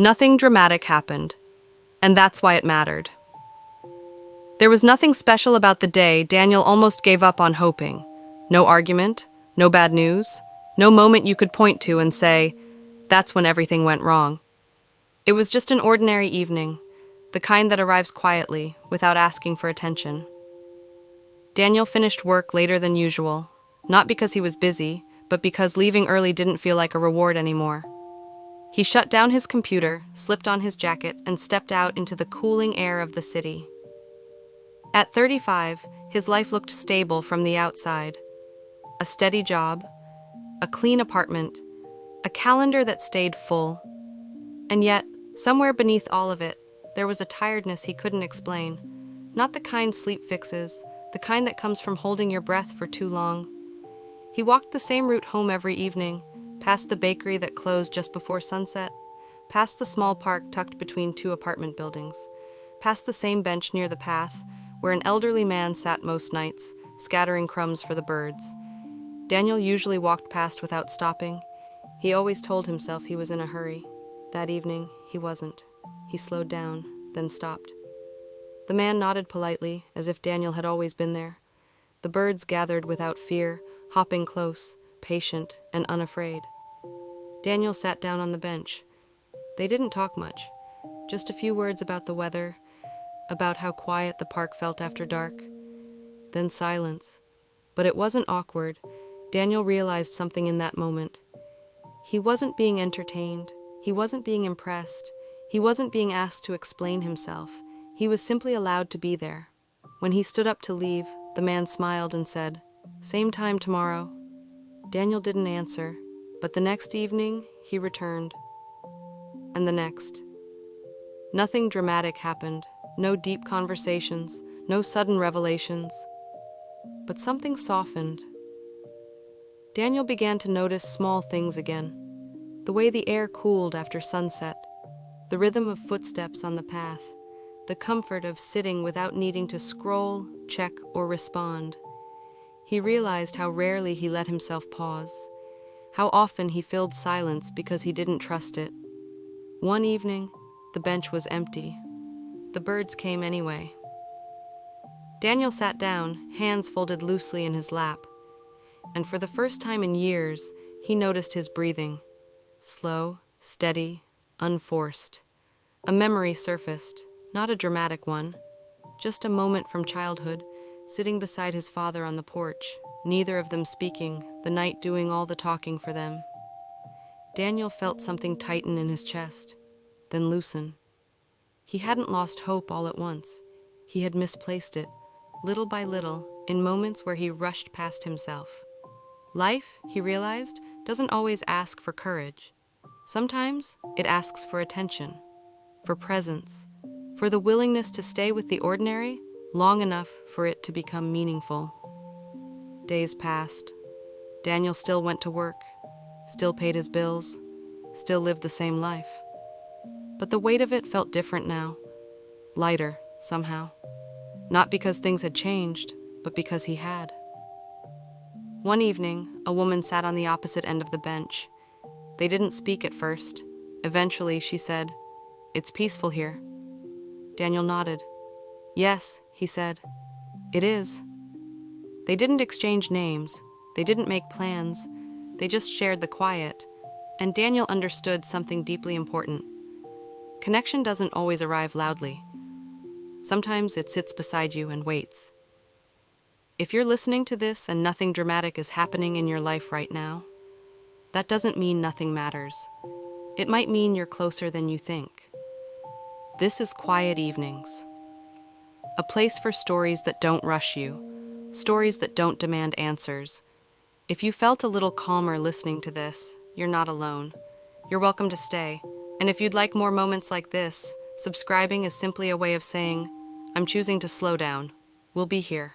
Nothing dramatic happened, and that's why it mattered. There was nothing special about the day. Daniel almost gave up on hoping. No argument, no bad news, no moment you could point to and say, that's when everything went wrong. It was just an ordinary evening, the kind that arrives quietly, without asking for attention. Daniel finished work later than usual, not because he was busy, but because leaving early didn't feel like a reward anymore. He shut down his computer, slipped on his jacket, and stepped out into the cooling air of the city. At 35, his life looked stable from the outside. A steady job, a clean apartment, a calendar that stayed full. And yet, somewhere beneath all of it, there was a tiredness he couldn't explain. Not the kind sleep fixes, the kind that comes from holding your breath for too long. He walked the same route home every evening, past the bakery that closed just before sunset, past the small park tucked between two apartment buildings, past the same bench near the path, where an elderly man sat most nights, scattering crumbs for the birds. Daniel usually walked past without stopping. He always told himself he was in a hurry. That evening, he wasn't. He slowed down, then stopped. The man nodded politely, as if Daniel had always been there. The birds gathered without fear, hopping close, patient and unafraid. Daniel sat down on the bench. They didn't talk much, just a few words about the weather, about how quiet the park felt after dark. Then silence. But it wasn't awkward. Daniel realized something in that moment. He wasn't being entertained. He wasn't being impressed. He wasn't being asked to explain himself. He was simply allowed to be there. When he stood up to leave, the man smiled and said, "Same time tomorrow." Daniel didn't answer, but the next evening, he returned. And the next. Nothing dramatic happened. No deep conversations, no sudden revelations. But something softened. Daniel began to notice small things again. The way the air cooled after sunset, the rhythm of footsteps on the path, the comfort of sitting without needing to scroll, check, or respond. He realized how rarely he let himself pause, how often he filled silence because he didn't trust it. One evening, the bench was empty. The birds came anyway. Daniel sat down, hands folded loosely in his lap, and for the first time in years, he noticed his breathing. Slow, steady, unforced. A memory surfaced, not a dramatic one, just a moment from childhood, sitting beside his father on the porch, neither of them speaking, the night doing all the talking for them. Daniel felt something tighten in his chest, then loosen. He hadn't lost hope all at once. He had misplaced it, little by little, in moments where he rushed past himself. Life, he realized, doesn't always ask for courage. Sometimes it asks for attention, for presence, for the willingness to stay with the ordinary long enough for it to become meaningful. Days passed. Daniel still went to work, still paid his bills, still lived the same life. But the weight of it felt different now, lighter, somehow. Not because things had changed, but because he had. One evening, a woman sat on the opposite end of the bench. They didn't speak at first. Eventually, she said, "It's peaceful here." Daniel nodded. "Yes," he said, "it is." They didn't exchange names. They didn't make plans. They just shared the quiet. And Daniel understood something deeply important. Connection doesn't always arrive loudly. Sometimes it sits beside you and waits. If you're listening to this and nothing dramatic is happening in your life right now, that doesn't mean nothing matters. It might mean you're closer than you think. This is Quiet Evenings, a place for stories that don't rush you, stories that don't demand answers. If you felt a little calmer listening to this, you're not alone. You're welcome to stay. And if you'd like more moments like this, subscribing is simply a way of saying, "I'm choosing to slow down. We'll be here."